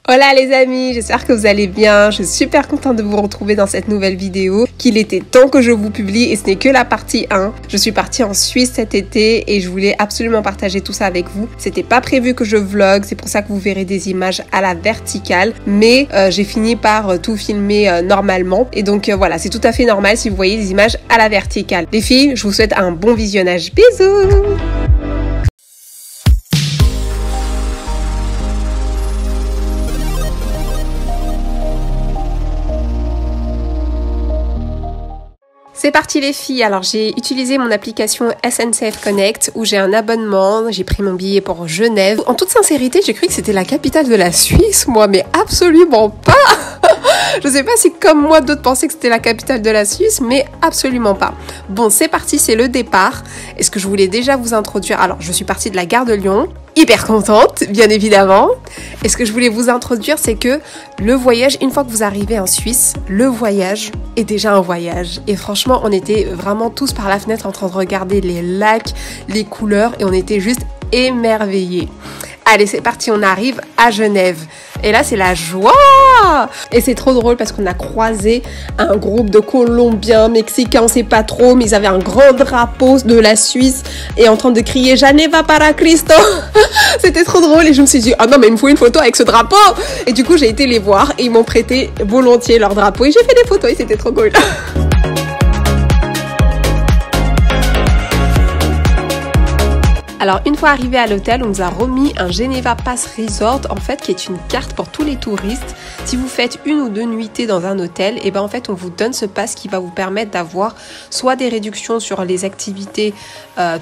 Hola les amis, j'espère que vous allez bien. Je suis super contente de vous retrouver dans cette nouvelle vidéo, qu'il était temps que je vous publie et ce n'est que la partie 1. Je suis partie en Suisse cet été et je voulais absolument partager tout ça avec vous. C'était pas prévu que je vlog, c'est pour ça que vous verrez des images à la verticale, mais j'ai fini par tout filmer normalement. Et donc voilà, c'est tout à fait normal si vous voyez des images à la verticale. Les filles, je vous souhaite un bon visionnage. Bisous! C'est parti les filles, alors j'ai utilisé mon application SNCF Connect où j'ai un abonnement, j'ai pris mon billet pour Genève. En toute sincérité, j'ai cru que c'était la capitale de la Suisse, moi, mais absolument pas. Je sais pas si comme moi d'autres pensaient que c'était la capitale de la Suisse, mais absolument pas. Bon, c'est parti, c'est le départ. Et ce que je voulais déjà vous introduire, alors je suis partie de la gare de Lyon, hyper contente, bien évidemment. Et ce que je voulais vous introduire, c'est que le voyage, une fois que vous arrivez en Suisse, le voyage est déjà un voyage. Et franchement, on était vraiment tous par la fenêtre en train de regarder les lacs, les couleurs, et on était juste émerveillés. Allez, c'est parti, on arrive à Genève. Et là, c'est la joie! Et c'est trop drôle parce qu'on a croisé un groupe de Colombiens, Mexicains, on sait pas trop, mais ils avaient un grand drapeau de la Suisse et en train de crier « Geneva para Cristo !» C'était trop drôle et je me suis dit « Ah non, mais il me faut une photo avec ce drapeau !» Et du coup, j'ai été les voir et ils m'ont prêté volontiers leur drapeau et j'ai fait des photos et c'était trop cool. Alors une fois arrivé à l'hôtel, on nous a remis un Geneva Pass Resort en fait qui est une carte pour tous les touristes. Si vous faites 1 ou 2 nuitées dans un hôtel, et ben en fait on vous donne ce pass qui va vous permettre d'avoir soit des réductions sur les activités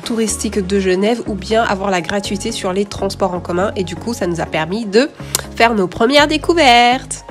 touristiques de Genève ou bien avoir la gratuité sur les transports en commun et du coup ça nous a permis de faire nos premières découvertes.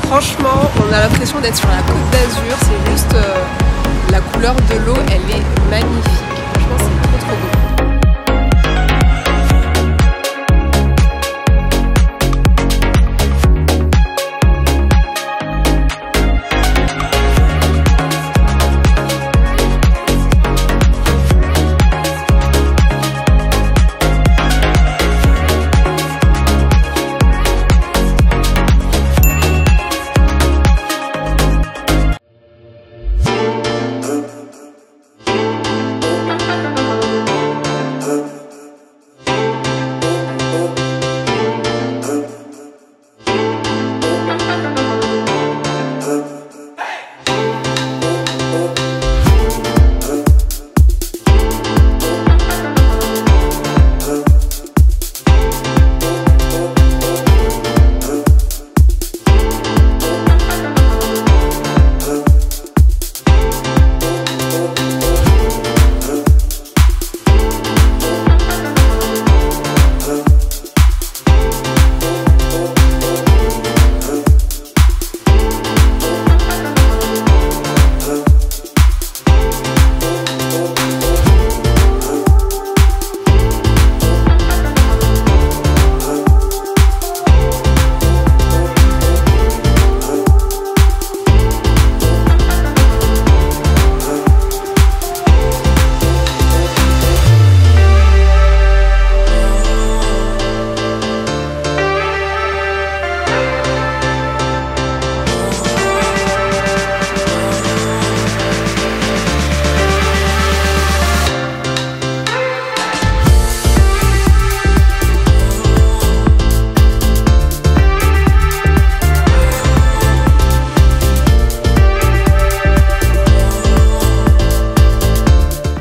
Franchement, on a l'impression d'être sur la Côte d'Azur, c'est juste la couleur de l'eau, elle est magnifique. Franchement, c'est trop beau.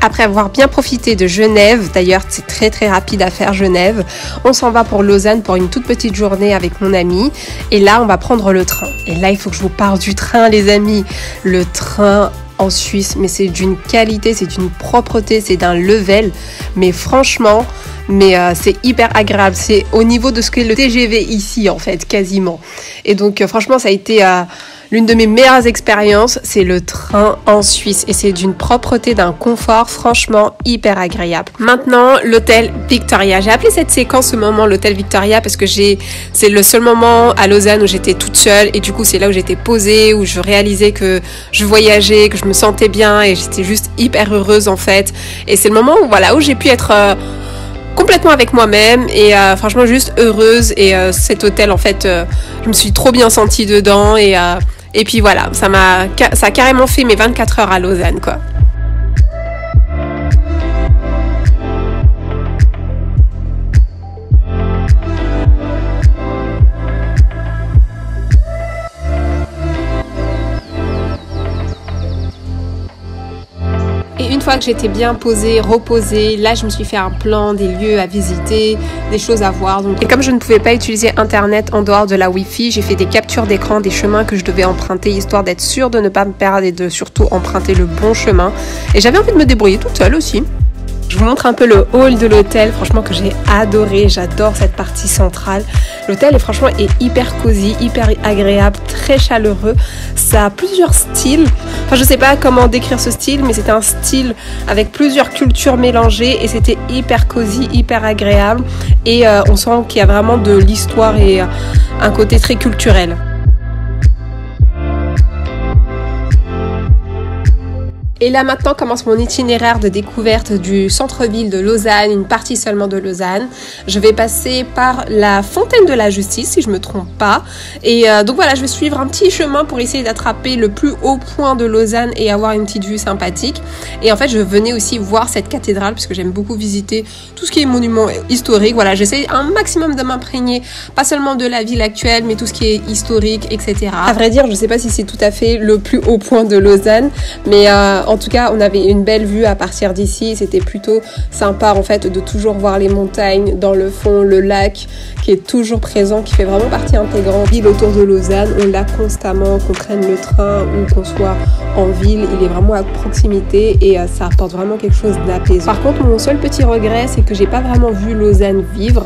Après avoir bien profité de Genève, d'ailleurs c'est très rapide à faire Genève, on s'en va pour Lausanne pour une toute petite journée avec mon ami et là on va prendre le train. Et là il faut que je vous parle du train les amis, le train en Suisse, mais c'est d'une qualité, c'est d'une propreté, c'est d'un level, mais franchement, c'est hyper agréable, c'est au niveau de ce qu'est le TGV ici en fait, quasiment. Et donc franchement ça a été L'une de mes meilleures expériences, c'est le train en Suisse et c'est d'une propreté, d'un confort franchement hyper agréable. Maintenant, l'hôtel Victoria. J'ai appelé cette séquence ce moment l'hôtel Victoria parce que c'est le seul moment à Lausanne où j'étais toute seule et du coup c'est là où j'étais posée, où je réalisais que je voyageais, que je me sentais bien et j'étais juste hyper heureuse en fait. Et c'est le moment où, voilà, où j'ai pu être complètement avec moi-même et franchement juste heureuse. Et cet hôtel en fait, je me suis trop bien sentie dedans et puis voilà, ça a carrément fait mes 24 heures à Lausanne quoi. Et une fois que j'étais bien posée, reposée, là je me suis fait un plan des lieux à visiter, des choses à voir. Et comme je ne pouvais pas utiliser internet en dehors de la Wi-Fi, j'ai fait des captures d'écran des chemins que je devais emprunter, histoire d'être sûre de ne pas me perdre et de surtout emprunter le bon chemin. Et j'avais envie de me débrouiller toute seule aussi. Je vous montre un peu le hall de l'hôtel, franchement que j'ai adoré, j'adore cette partie centrale. L'hôtel franchement est hyper cosy, hyper agréable, très chaleureux. Ça a plusieurs styles, enfin je sais pas comment décrire ce style, mais c'était un style avec plusieurs cultures mélangées et c'était hyper cosy, hyper agréable. Et on sent qu'il y a vraiment de l'histoire et un côté très culturel. Et là maintenant commence mon itinéraire de découverte du centre-ville de Lausanne, une partie seulement de Lausanne. Je vais passer par la Fontaine de la Justice si je me trompe pas. Et donc voilà, je vais suivre un petit chemin pour essayer d'attraper le plus haut point de Lausanne et avoir une petite vue sympathique. Et en fait je venais aussi voir cette cathédrale parce que j'aime beaucoup visiter tout ce qui est monument historique. Voilà, j'essaie un maximum de m'imprégner, pas seulement de la ville actuelle, mais tout ce qui est historique, etc. À vrai dire, je sais pas si c'est tout à fait le plus haut point de Lausanne, mais en tout cas, on avait une belle vue à partir d'ici. C'était plutôt sympa en fait de toujours voir les montagnes dans le fond, le lac qui est toujours présent, qui fait vraiment partie intégrante. Ville autour de Lausanne, on l'a constamment, qu'on prenne le train ou qu'on soit en ville, il est vraiment à proximité et ça apporte vraiment quelque chose d'apaisant. Par contre, mon seul petit regret, c'est que j'ai pas vraiment vu Lausanne vivre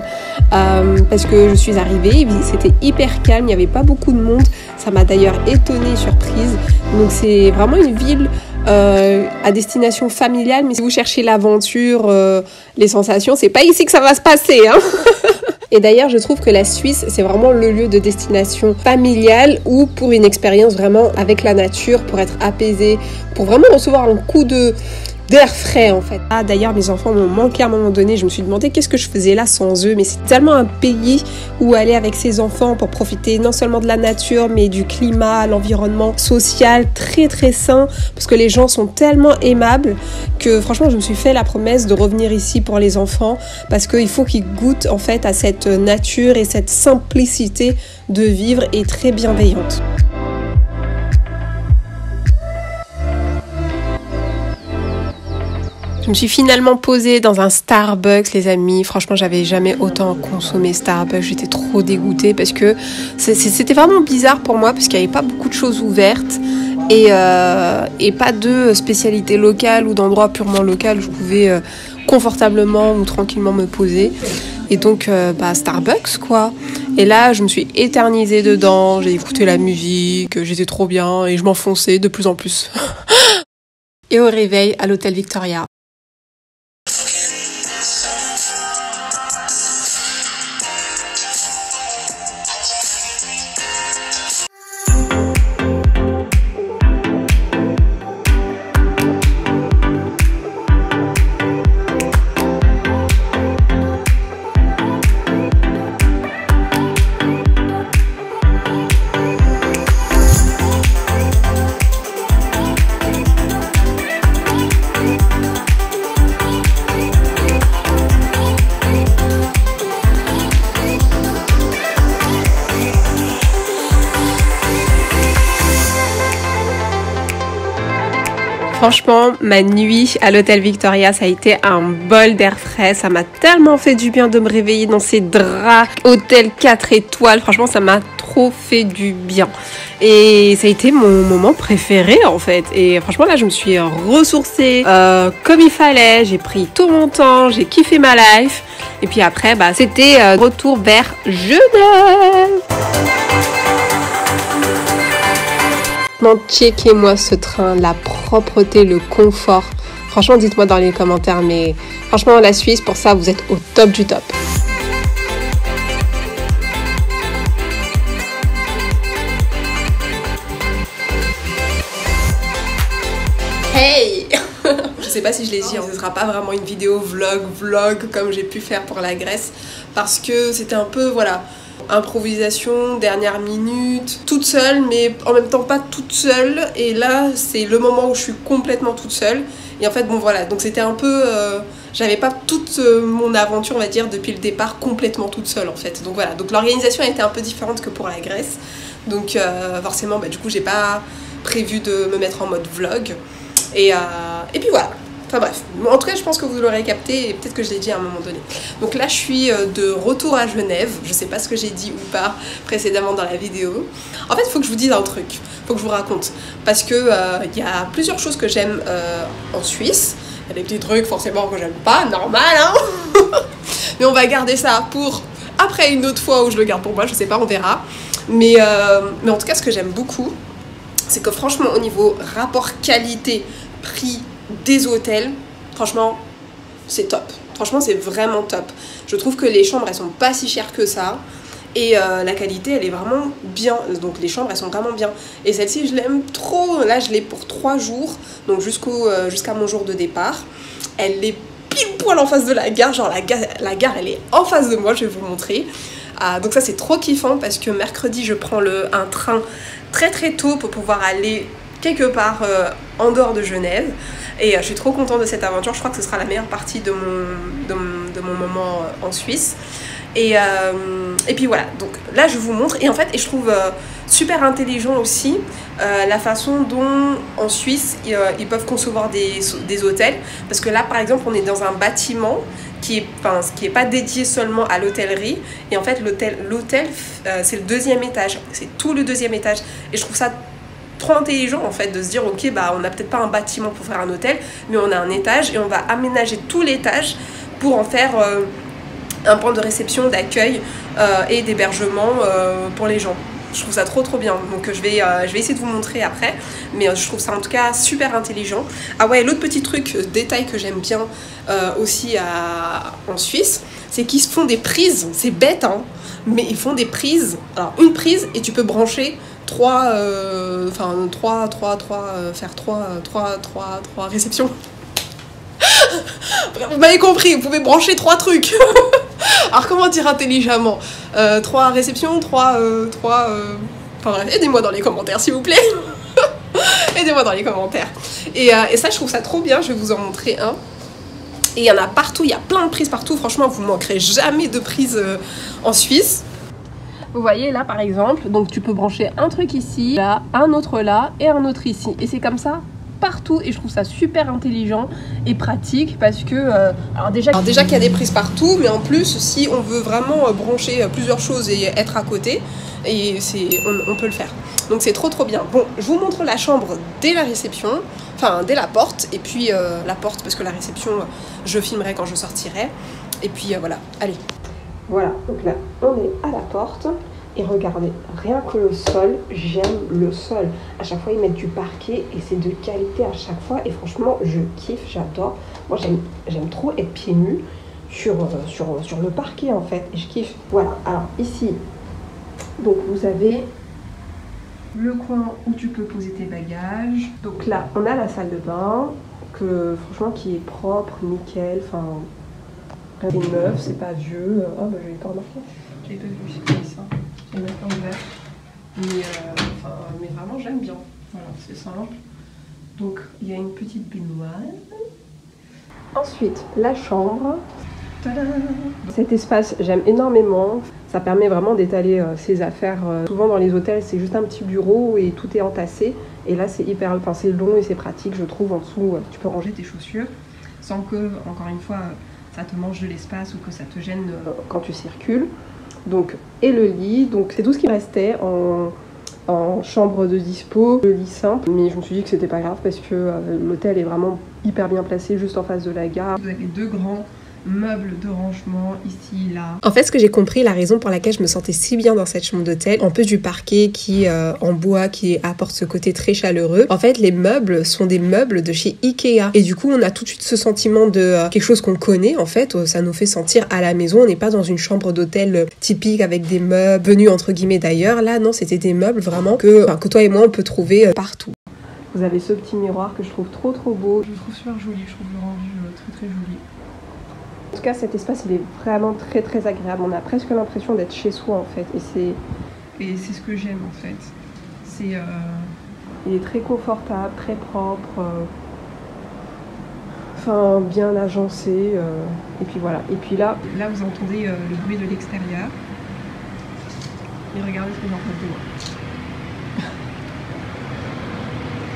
parce que je suis arrivée, c'était hyper calme, il n'y avait pas beaucoup de monde. Ça m'a d'ailleurs étonnée, surprise. Donc c'est vraiment une ville à destination familiale, mais si vous cherchez l'aventure, les sensations, c'est pas ici que ça va se passer, hein. Et d'ailleurs, je trouve que la Suisse, c'est vraiment le lieu de destination familiale ou pour une expérience vraiment avec la nature, pour être apaisé, pour vraiment recevoir un coup d'air frais en fait. Ah, d'ailleurs mes enfants m'ont manqué à un moment donné, je me suis demandé qu'est-ce que je faisais là sans eux, mais c'est tellement un pays où aller avec ses enfants pour profiter non seulement de la nature mais du climat, l'environnement social très très sain, parce que les gens sont tellement aimables que franchement je me suis fait la promesse de revenir ici pour les enfants parce qu'il faut qu'ils goûtent en fait à cette nature et cette simplicité de vivre est très bienveillante. Je me suis finalement posée dans un Starbucks, les amis. Franchement, j'avais jamais autant consommé Starbucks. J'étais trop dégoûtée parce que c'était vraiment bizarre pour moi parce qu'il n'y avait pas beaucoup de choses ouvertes et pas de spécialité locale ou d'endroit purement local où je pouvais confortablement ou tranquillement me poser. Et donc, Starbucks, quoi. Et là, je me suis éternisée dedans. J'ai écouté la musique, j'étais trop bien et je m'enfonçais de plus en plus. Et au réveil, à l'hôtel Victoria. Franchement, ma nuit à l'hôtel Victoria, ça a été un bol d'air frais. Ça m'a tellement fait du bien de me réveiller dans ces draps hôtel 4 étoiles. Franchement, ça m'a trop fait du bien. Et ça a été mon moment préféré en fait. Et franchement, là, je me suis ressourcée comme il fallait. J'ai pris tout mon temps, j'ai kiffé ma life. Et puis après, c'était retour vers Genève. Franchement, checkez-moi ce train, la propreté, le confort. Franchement, dites-moi dans les commentaires, mais franchement, la Suisse, pour ça, vous êtes au top du top. Hey! Je sais pas si je l'ai dit, ce sera pas vraiment une vidéo vlog comme j'ai pu faire pour la Grèce, parce que c'était un peu, voilà, improvisation, dernière minute, toute seule, mais en même temps pas toute seule, et là c'est le moment où je suis complètement toute seule, et en fait bon voilà, donc c'était un peu, j'avais pas toute mon aventure on va dire depuis le départ complètement toute seule en fait, donc voilà, donc l'organisation a été un peu différente que pour la Grèce, donc forcément bah, du coup j'ai pas prévu de me mettre en mode vlog, et puis voilà. Enfin bref, en tout cas je pense que vous l'aurez capté et peut-être que je l'ai dit à un moment donné. Donc là je suis de retour à Genève, je sais pas ce que j'ai dit ou pas précédemment dans la vidéo. En fait il faut que je vous dise un truc, il faut que je vous raconte. Parce que y a plusieurs choses que j'aime en Suisse. Il y a des petits trucs forcément que j'aime pas, normal hein. Mais on va garder ça pour après une autre fois où je le garde pour moi, je sais pas, on verra. Mais en tout cas ce que j'aime beaucoup, c'est que franchement au niveau rapport qualité-prix des hôtels, franchement c'est top, franchement c'est vraiment top. Je trouve que les chambres elles sont pas si chères que ça et la qualité elle est vraiment bien, donc les chambres elles sont vraiment bien, et celle-ci je l'aime trop. Là je l'ai pour 3 jours, donc jusqu'à mon jour de départ. Elle est pile poil en face de la gare, genre la gare elle est en face de moi, je vais vous montrer. Donc ça c'est trop kiffant parce que mercredi je prends un train très tôt pour pouvoir aller quelque part en dehors de Genève, et je suis trop contente de cette aventure. Je crois que ce sera la meilleure partie de mon moment en Suisse, et puis voilà, donc là je vous montre, et en fait et je trouve super intelligent aussi la façon dont en Suisse ils peuvent concevoir des hôtels, parce que là par exemple on est dans un bâtiment qui est pas dédié seulement à l'hôtellerie, et en fait l'hôtel c'est le 2e étage, c'est tout le 2e étage, et je trouve ça trop intelligent en fait de se dire ok bah on n'a peut-être pas un bâtiment pour faire un hôtel, mais on a un étage et on va aménager tout l'étage pour en faire un point de réception, d'accueil et d'hébergement pour les gens. Je trouve ça trop bien, donc je vais essayer de vous montrer après, mais je trouve ça en tout cas super intelligent. Ah ouais, l'autre petit truc, détail que j'aime bien aussi en Suisse, c'est qu'ils se font des prises, c'est bête hein, mais ils font des prises, alors une prise et tu peux brancher trois réceptions. Vous m'avez compris, vous pouvez brancher 3 trucs. Alors comment dire intelligemment, 3 réceptions, 3 enfin bref, aidez-moi dans les commentaires s'il vous plaît. Aidez-moi dans les commentaires. Et ça je trouve ça trop bien, je vais vous en montrer un. Et il y en a partout, il y a plein de prises partout, franchement vous ne manquerez jamais de prises en Suisse. Vous voyez là par exemple, donc tu peux brancher un truc ici, là, un autre là et un autre ici. Et c'est comme ça partout, et je trouve ça super intelligent et pratique parce que alors déjà qu'il y a des prises partout, mais en plus si on veut vraiment brancher plusieurs choses et être à côté, et on peut le faire. Donc c'est trop bien. Bon, je vous montre la chambre dès la réception, enfin dès la porte, et puis la porte parce que la réception je filmerai quand je sortirai, et puis voilà, allez. Voilà, donc là on est à la porte, et regardez, rien que le sol, j'aime le sol. À chaque fois ils mettent du parquet et c'est de qualité à chaque fois, et franchement je kiffe, j'adore. Moi j'aime trop être pieds nus sur le parquet en fait, et je kiffe. Voilà, alors ici, donc vous avez le coin où tu peux poser tes bagages. Donc là on a la salle de bain, que franchement qui est propre, nickel, enfin... C'est neuf, c'est pas vieux. Oh bah je l'ai pas remarqué. Je l'ai pas vu, c'est comme ça. Je l'ai même pas ouvert. Mais vraiment j'aime bien. Voilà, c'est simple. Donc il y a une petite baignoire. Ensuite, la chambre. Tadam! Cet espace, j'aime énormément. Ça permet vraiment d'étaler ses affaires. Souvent dans les hôtels, c'est juste un petit bureau et tout est entassé. Et là, c'est hyper, enfin c'est long et c'est pratique, je trouve. En dessous, tu peux ranger tes chaussures sans que, encore une fois, ça te mange de l'espace ou que ça te gêne quand tu circules. Donc, et le lit, donc c'est tout ce qui restait en chambre de dispo, le lit simple. Mais je me suis dit que c'était pas grave parce que l'hôtel est vraiment hyper bien placé juste en face de la gare. Vous avez 2 grands meubles de rangement ici, là. En fait, ce que j'ai compris, la raison pour laquelle je me sentais si bien dans cette chambre d'hôtel, en plus du parquet qui en bois qui apporte ce côté très chaleureux, en fait les meubles sont des meubles de chez Ikea et du coup on a tout de suite ce sentiment de quelque chose qu'on connaît. En fait ça nous fait sentir à la maison, on n'est pas dans une chambre d'hôtel typique avec des meubles venus entre guillemets d'ailleurs. Là non, c'était des meubles vraiment que toi et moi on peut trouver partout. Vous avez ce petit miroir que je trouve trop beau. Je le trouve super joli, je trouve le rendu très joli. En tout cas, cet espace, il est vraiment très agréable. On a presque l'impression d'être chez soi, en fait. Et c'est ce que j'aime, en fait. Il est très confortable, très propre. Enfin, bien agencé. Et puis voilà. Et puis là vous entendez le bruit de l'extérieur. Et regardez ce que j'ai en face de moi.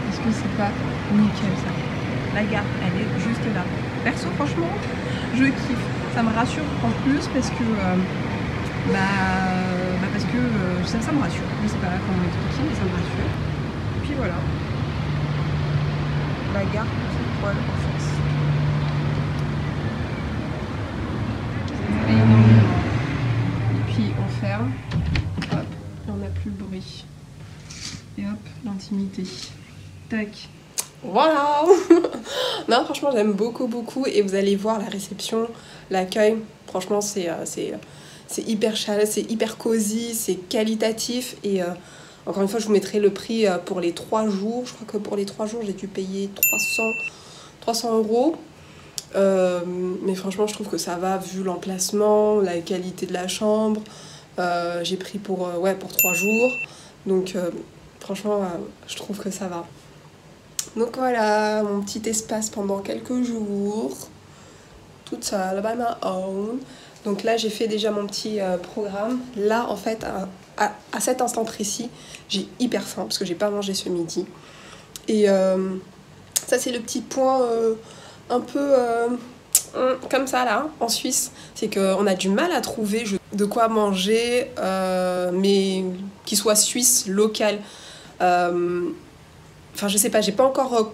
Est-ce que c'est pas nickel, ça? La gare, elle est juste là. Perso, franchement, je kiffe. Ça me rassure en plus parce que ça me rassure. Je sais pas comment expliquer, mais ça me rassure. Et puis voilà. La gare, c'est poil en face. Et puis on ferme. Hop, et on n'a plus le bruit. Et hop, l'intimité. Tac. Voilà. Non, franchement j'aime beaucoup et vous allez voir la réception, l'accueil, franchement c'est hyper chaleureux, c'est hyper cosy, c'est qualitatif et encore une fois je vous mettrai le prix pour les 3 jours. Je crois que pour les 3 jours j'ai dû payer 300 €. Mais franchement je trouve que ça va vu l'emplacement, la qualité de la chambre. J'ai pris pour 3 jours, donc franchement je trouve que ça va. Donc voilà, mon petit espace pendant quelques jours, toute seule, by my own. Donc là, j'ai fait déjà mon petit programme. Là, en fait, à cet instant précis, j'ai hyper faim parce que j'ai pas mangé ce midi. Et ça, c'est le petit point un peu comme ça, là, en Suisse. C'est qu'on a du mal à trouver de quoi manger, mais qui soit suisse, local. Enfin, je sais pas, j'ai pas encore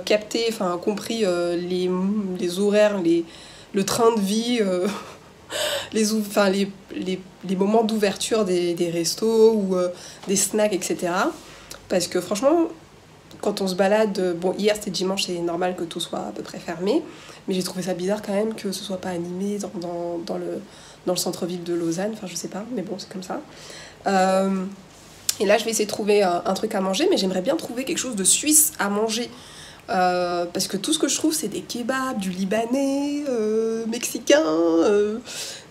capté, enfin compris les horaires, le train de vie, les moments d'ouverture des restos ou des snacks, etc. Parce que franchement, quand on se balade, bon hier c'était dimanche, c'est normal que tout soit à peu près fermé, mais j'ai trouvé ça bizarre quand même que ce soit pas animé dans le centre-ville de Lausanne, enfin je sais pas, mais bon c'est comme ça. Et là, je vais essayer de trouver un truc à manger, mais j'aimerais bien trouver quelque chose de suisse à manger. Parce que tout ce que je trouve, c'est des kebabs, du libanais, mexicain.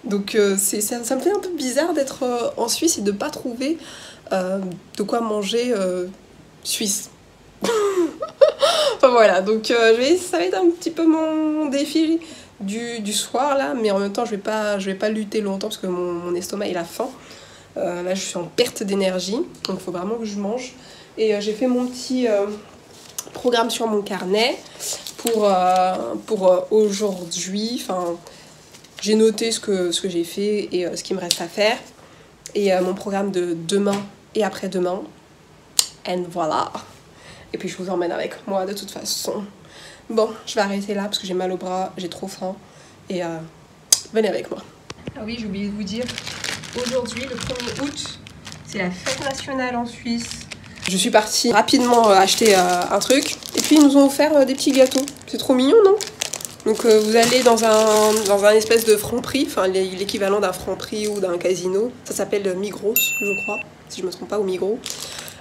Donc, ça me fait un peu bizarre d'être en Suisse et de ne pas trouver de quoi manger suisse. Enfin voilà, donc ça va être un petit peu mon défi du soir là, mais en même temps, je vais pas lutter longtemps parce que mon estomac il a faim. Là je suis en perte d'énergie, donc il faut vraiment que je mange. Et j'ai fait mon petit programme sur mon carnet pour aujourd'hui. Enfin, j'ai noté ce que j'ai fait et ce qu'il me reste à faire. Et mon programme de demain et après-demain. And voilà. Et puis je vous emmène avec moi de toute façon. Bon, je vais arrêter là parce que j'ai mal au bras, j'ai trop faim. Et venez avec moi. Ah oui, j'ai oublié de vous dire. Aujourd'hui, le 1er août, c'est la fête nationale en Suisse. Je suis partie rapidement acheter un truc. Et puis, ils nous ont offert des petits gâteaux. C'est trop mignon, non? Donc, vous allez dans un espèce de Franprix, enfin l'équivalent d'un Franprix ou d'un casino. Ça s'appelle Migros, je crois, si je me trompe pas, ou Migros.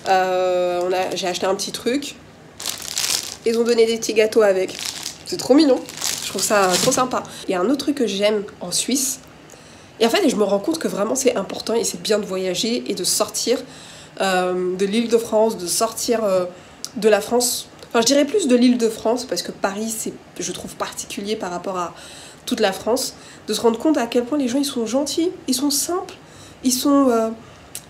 J'ai acheté un petit truc. Ils ont donné des petits gâteaux avec. C'est trop mignon. Je trouve ça trop sympa. Il y a un autre truc que j'aime en Suisse. Et en fait, je me rends compte que vraiment c'est important et c'est bien de voyager et de sortir de l'Île-de-France, de sortir de la France. Enfin, je dirais plus de l'Île-de-France parce que Paris, c'est, je trouve, particulier par rapport à toute la France. De se rendre compte à quel point les gens, ils sont gentils, ils sont simples, ils sont...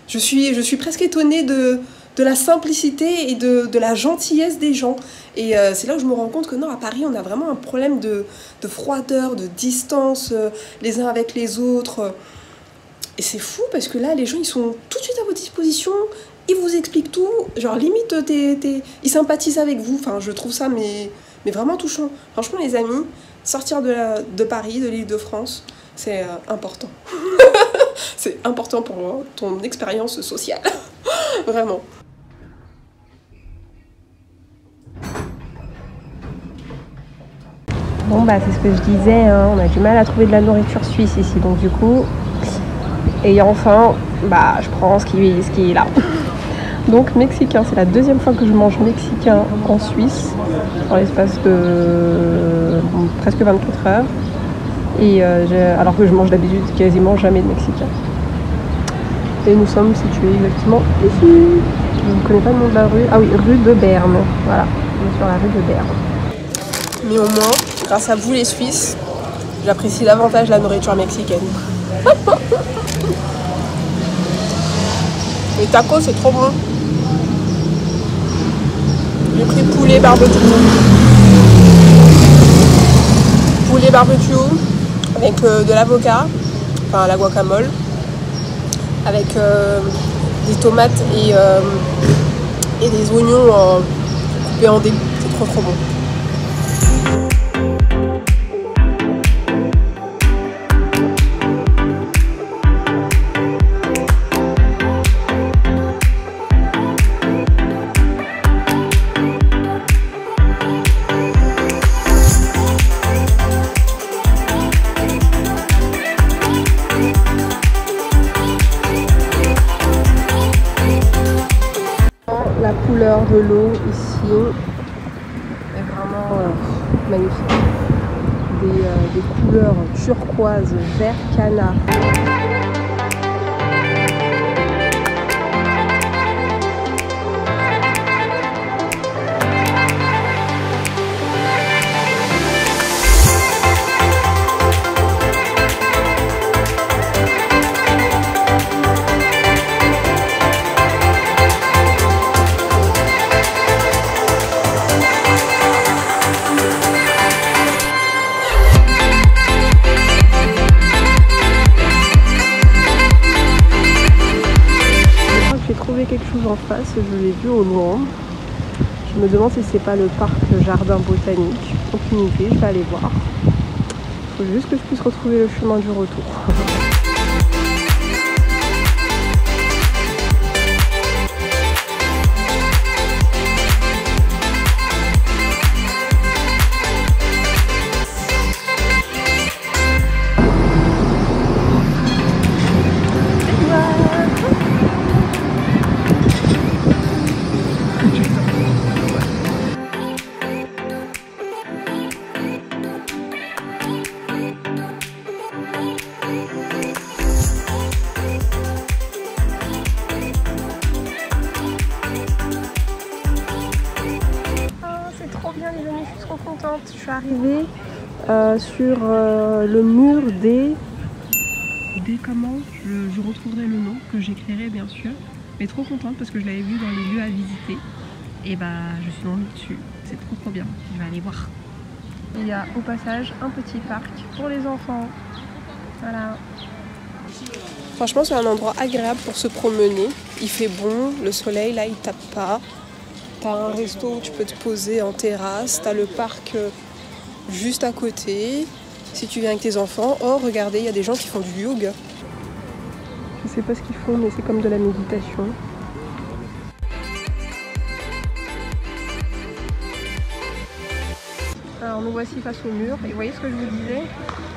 je suis presque étonnée de la simplicité et de la gentillesse des gens. Et c'est là où je me rends compte que non, à Paris, on a vraiment un problème de froideur, de distance les uns avec les autres. Et c'est fou parce que là, les gens, ils sont tout de suite à votre disposition, ils vous expliquent tout, genre limite, ils sympathisent avec vous. Enfin, je trouve ça mais vraiment touchant. Franchement, les amis, sortir de Paris, de l'Île-de-France, c'est important. C'est important pour ton expérience sociale. Vraiment. Bon bah c'est ce que je disais, hein, on a du mal à trouver de la nourriture suisse ici, donc du coup, ayant faim, bah je prends ce qui est là. Donc mexicain, c'est la deuxième fois que je mange mexicain en Suisse, dans l'espace de presque 24 heures. Et alors que je mange d'habitude quasiment jamais de mexicain. Et nous sommes situés exactement ici. Je ne connais pas le nom de la rue. Ah oui, rue de Berne. Voilà, on est sur la rue de Berne. Mais au moins, grâce à vous les Suisses, j'apprécie davantage la nourriture mexicaine. Les tacos, c'est trop bon. J'ai pris poulet barbecue. Poulet barbecue avec de l'avocat, enfin la guacamole, avec des tomates et des oignons coupés en dés. C'est trop trop bon. La couleur de l'eau ici est vraiment magnifique. Des couleurs turquoise, vert canard. Quelque chose en face, je l'ai vu au loin. Je me demande si c'est pas le parc jardin botanique. Aucune idée, je vais aller voir. Il faut juste que je puisse retrouver le chemin du retour. Je suis arrivée sur le mur des comment je retrouverai le nom que j'écrirai bien sûr, mais trop contente parce que je l'avais vu dans les lieux à visiter et bah je suis tombée dessus, c'est trop bien, je vais aller voir. Il y a au passage un petit parc pour les enfants, voilà. Franchement c'est un endroit agréable pour se promener, il fait bon, le soleil là il tape pas. T'as un resto où tu peux te poser en terrasse, t'as le parc juste à côté. Si tu viens avec tes enfants, oh regardez, il y a des gens qui font du yoga. Je sais pas ce qu'ils font, mais c'est comme de la méditation. Alors nous voici face au mur, et vous voyez ce que je vous disais ?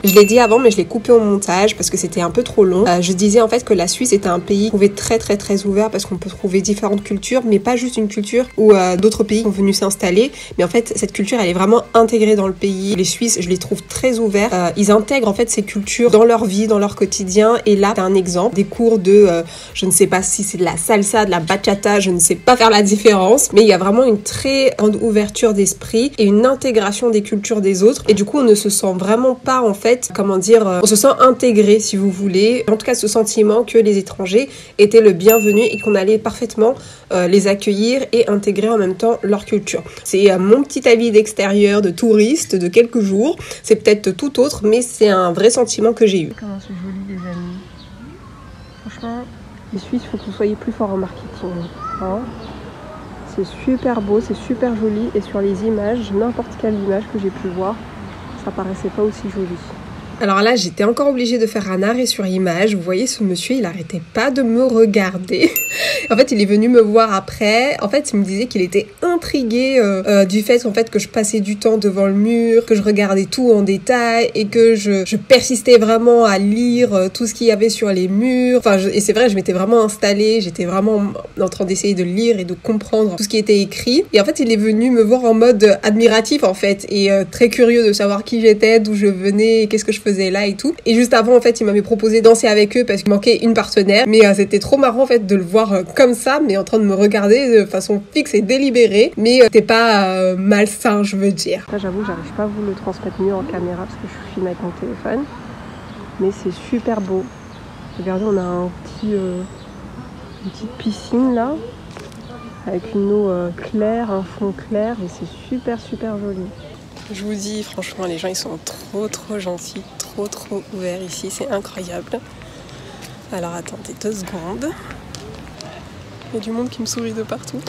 Je l'ai dit avant, mais je l'ai coupé au montage parce que c'était un peu trop long. Je disais en fait que la Suisse était un pays trouvé très ouvert parce qu'on peut trouver différentes cultures, mais pas juste une culture où d'autres pays sont venus s'installer. Mais en fait, cette culture, elle est vraiment intégrée dans le pays. Les Suisses, je les trouve très ouverts. Ils intègrent en fait ces cultures dans leur vie, dans leur quotidien. Et là, t'as un exemple, des cours de, je ne sais pas si c'est de la salsa, de la bachata, je ne sais pas faire la différence, mais il y a vraiment une très grande ouverture d'esprit et une intégration des cultures des autres. Et du coup, on ne se sent vraiment pas en fait, comment dire, on se sent intégré si vous voulez, en tout cas ce sentiment que les étrangers étaient le bienvenu et qu'on allait parfaitement les accueillir et intégrer en même temps leur culture. C'est mon petit avis d'extérieur, de touriste de quelques jours, c'est peut-être tout autre mais c'est un vrai sentiment que j'ai eu. Comment c'est joli les amis, franchement les Suisses, il faut que vous soyez plus fort en marketing, hein. C'est super beau, c'est super joli et sur les images, n'importe quelle image que j'ai pu voir, ça paraissait pas aussi joli. Alors là, j'étais encore obligée de faire un arrêt sur image. Vous voyez, ce monsieur, il arrêtait pas de me regarder. En fait, il est venu me voir après. En fait, il me disait qu'il était intrigué du fait en fait que je passais du temps devant le mur, que je regardais tout en détail et que je persistais vraiment à lire tout ce qu'il y avait sur les murs. Enfin, et c'est vrai, je m'étais vraiment installée, j'étais vraiment en train d'essayer de lire et de comprendre tout ce qui était écrit. Et en fait, il est venu me voir en mode admiratif en fait et très curieux de savoir qui j'étais, d'où je venais, qu'est-ce que je faisais là et tout. Et juste avant, en fait, il m'avait proposé de danser avec eux parce qu'il manquait une partenaire. Mais c'était trop marrant en fait de le voir comme ça, mais en train de me regarder de façon fixe et délibérée. Mais c'était pas malsain, je veux dire. Là, j'avoue, j'arrive pas à vous le transmettre mieux en caméra parce que je filme avec mon téléphone. Mais c'est super beau. Regardez, on a une petite piscine là, avec une eau claire, un fond clair, et c'est super joli. Je vous dis, franchement, les gens ils sont trop gentils, trop ouverts ici, c'est incroyable. Alors attendez 2 secondes. Il y a du monde qui me sourit de partout.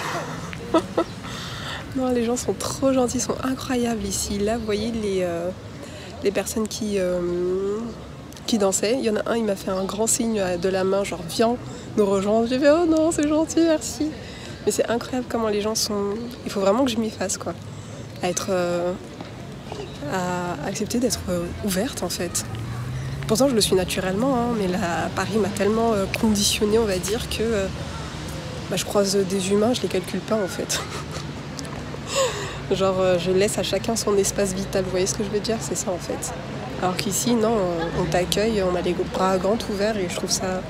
Non, les gens sont trop gentils, sont incroyables ici. Là, vous voyez les personnes qui dansaient. Il y en a un, il m'a fait un grand signe de la main, genre viens nous rejoindre. J'ai fait oh non, c'est gentil, merci. Mais c'est incroyable comment les gens sont. Il faut vraiment que je m'y fasse quoi, à accepter d'être ouverte en fait. Pourtant je le suis naturellement, hein, mais là Paris m'a tellement conditionnée, on va dire, que je croise des humains, je les calcule pas en fait. Genre je laisse à chacun son espace vital, vous voyez ce que je veux dire, c'est ça en fait. Alors qu'ici non, on t'accueille, on a les bras grands ouverts et je trouve ça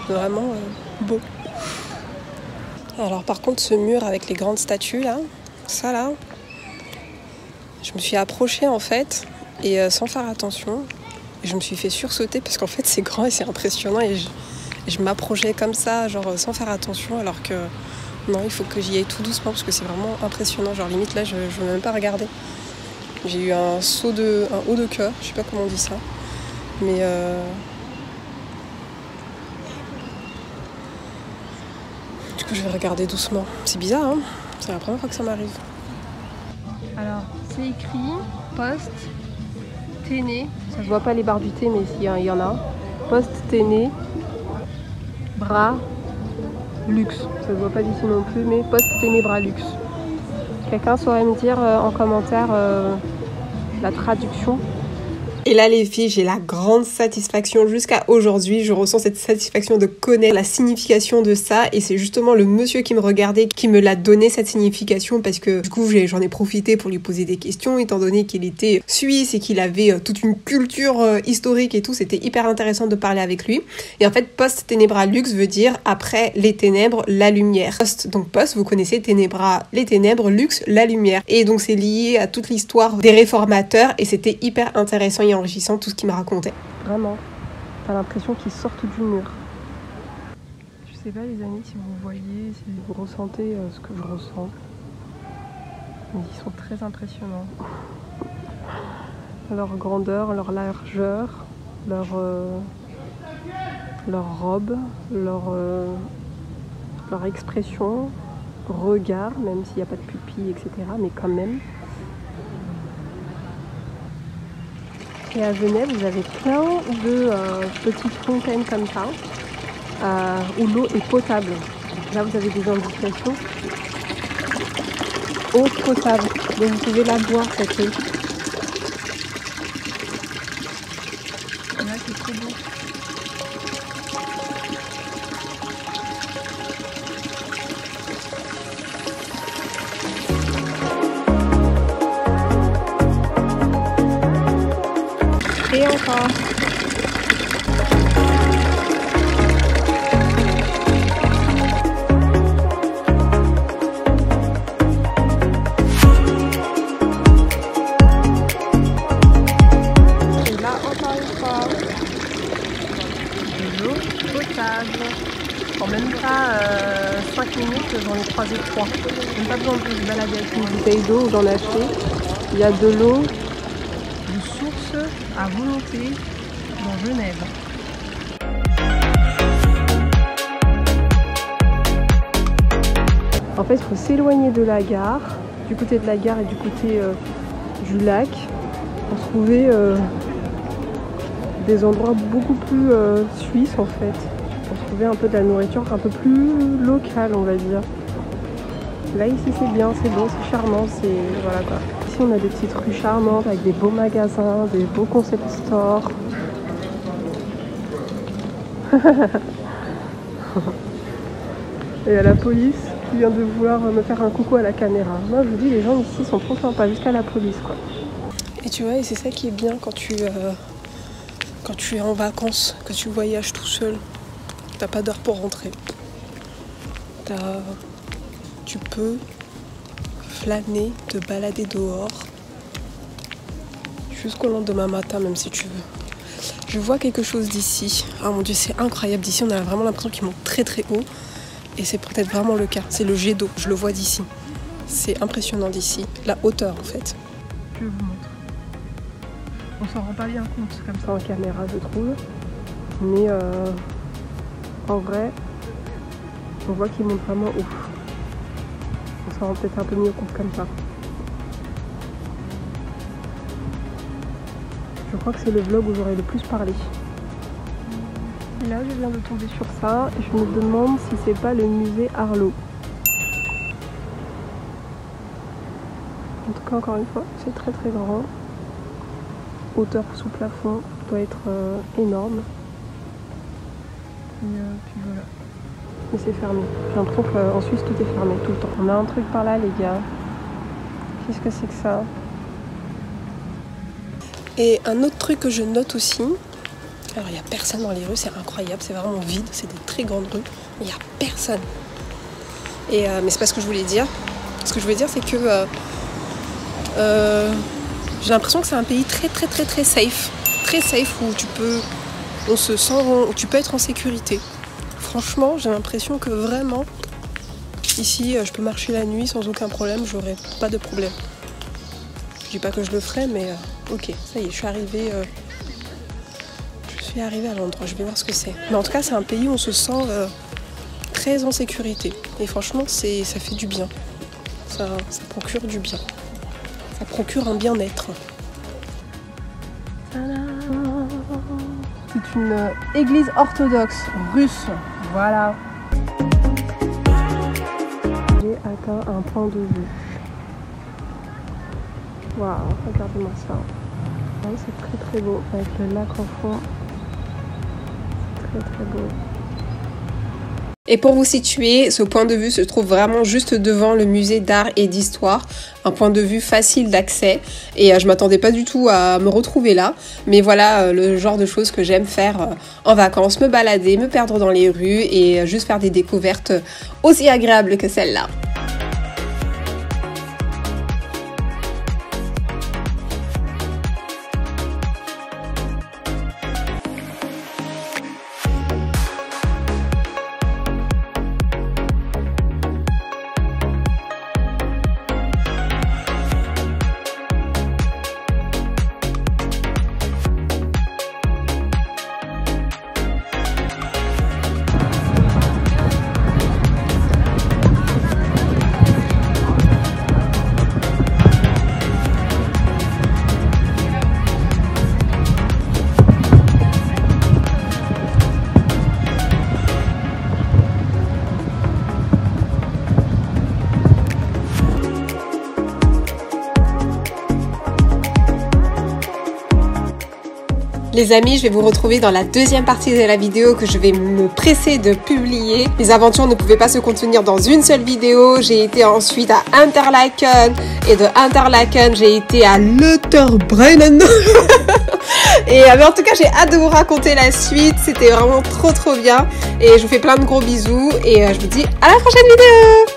vraiment beau. Alors par contre ce mur avec les grandes statues là, ça là, je me suis approchée en fait et sans faire attention, je me suis fait sursauter parce qu'en fait c'est grand et c'est impressionnant et je m'approchais comme ça genre sans faire attention alors que non, il faut que j'y aille tout doucement parce que c'est vraiment impressionnant, genre limite là je veux même pas regarder. J'ai eu un haut de cœur, je sais pas comment on dit ça, mais du coup je vais regarder doucement. C'est bizarre hein, c'est la première fois que ça m'arrive. Alors c'est écrit poste Téné, ça se voit pas les barres du thé mais il y en a. Poste Téné Bras Luxe, ça se voit pas d'ici non plus mais poste Téné Bras Luxe. Quelqu'un saurait me dire en commentaire la traduction? Et là les filles, j'ai la grande satisfaction jusqu'à aujourd'hui, je ressens cette satisfaction de connaître la signification de ça et c'est justement le monsieur qui me regardait qui me l'a donné cette signification parce que du coup j'en ai profité pour lui poser des questions étant donné qu'il était suisse et qu'il avait toute une culture historique et tout, c'était hyper intéressant de parler avec lui. Et en fait post ténébra lux veut dire après les ténèbres la lumière. Post, donc post, vous connaissez ténébra les ténèbres, lux la lumière. Et donc c'est lié à toute l'histoire des réformateurs et c'était hyper intéressant et enrichissant tout ce qu'il me racontait. Vraiment, t'as l'impression qu'ils sortent du mur. Je sais pas les amis si vous voyez, si vous ressentez ce que je ressens. Mais ils sont très impressionnants. Leur grandeur, leur largeur, leur robe, leur expression, regard, même s'il n'y a pas de pupille, etc. Mais quand même. Et à Genève, vous avez plein de petites fontaines comme ça, où l'eau est potable. Là, vous avez des indications. Eau potable. Donc, vous pouvez la boire, cette eau. Là, c'est trop beau. Et encore. Et là encore une fois. De l'eau potable. En même pas 5 minutes, j'en ai croisé 3. J'ai même pas besoin de se balader avec une bouteille d'eau où j'en ai acheté. Il y a de l'eau de source à volonté dans Genève. En fait, il faut s'éloigner de la gare, du côté de la gare et du côté du lac. pour trouver des endroits beaucoup plus suisses en fait. Pour trouver un peu de la nourriture un peu plus locale, on va dire. Là ici c'est bien, c'est beau, c'est charmant, c'est voilà quoi. Ici on a des petites rues charmantes avec des beaux magasins, des beaux concept stores. Et il y a la police qui vient de vouloir me faire un coucou à la caméra. Moi je vous dis, les gens ici sont trop sympas, jusqu'à la police quoi. Et tu vois, et c'est ça qui est bien quand tu es en vacances, que tu voyages tout seul. T'as pas d'heure pour rentrer. Tu peux flâner, te balader dehors jusqu'au lendemain matin, même si tu veux. Je vois quelque chose d'ici. Ah mon dieu, c'est incroyable. D'ici, on a vraiment l'impression qu'il monte très très haut. Et c'est peut-être vraiment le cas. C'est le jet d'eau, je le vois d'ici. C'est impressionnant d'ici. La hauteur en fait. Je vous montre. On s'en rend pas bien compte comme ça en caméra, je trouve. Mais en vrai, on voit qu'il monte vraiment haut. On s'en rend peut-être un peu mieux compte comme ça. Je crois que c'est le vlog où j'aurais le plus parlé. Et là, je viens de tomber sur ça et je me demande si c'est pas le musée Arlot. En tout cas, encore une fois, c'est très très grand. Hauteur sous plafond doit être énorme. Et puis voilà. Mais c'est fermé. J'ai l'impression qu'en Suisse tout est fermé tout le temps. On a un truc par là les gars. Qu'est-ce que c'est que ça? Et un autre truc que je note aussi. Alors il n'y a personne dans les rues, c'est incroyable, c'est vraiment vide, c'est des très grandes rues. Il n'y a personne. Et mais c'est pas ce que je voulais dire. Ce que je voulais dire c'est que j'ai l'impression que c'est un pays très très très très safe. Très safe où où tu peux être en sécurité. Franchement, j'ai l'impression que vraiment, ici, je peux marcher la nuit sans aucun problème, j'aurai pas de problème. Je dis pas que je le ferai, mais ok, ça y est, je suis arrivée à l'endroit, je vais voir ce que c'est. Mais en tout cas, c'est un pays où on se sent très en sécurité. Et franchement, ça fait du bien. Ça procure du bien. Ça procure un bien-être. C'est une église orthodoxe russe. Voilà. J'ai atteint un point de vue. Waouh, regardez-moi ça. Ouais, c'est très très beau avec le lac en fond. C'est très très beau. Et pour vous situer, ce point de vue se trouve vraiment juste devant le musée d'art et d'histoire. Un point de vue facile d'accès. Et je m'attendais pas du tout à me retrouver là. Mais voilà le genre de choses que j'aime faire en vacances. Me balader, me perdre dans les rues et juste faire des découvertes aussi agréables que celle-là. Les amis, je vais vous retrouver dans la deuxième partie de la vidéo que je vais me presser de publier. Mes aventures ne pouvaient pas se contenir dans une seule vidéo. J'ai été ensuite à Interlaken et de Interlaken, j'ai été à Lauterbrunnen. Et mais en tout cas, j'ai hâte de vous raconter la suite. C'était vraiment trop bien. Et je vous fais plein de gros bisous et je vous dis à la prochaine vidéo.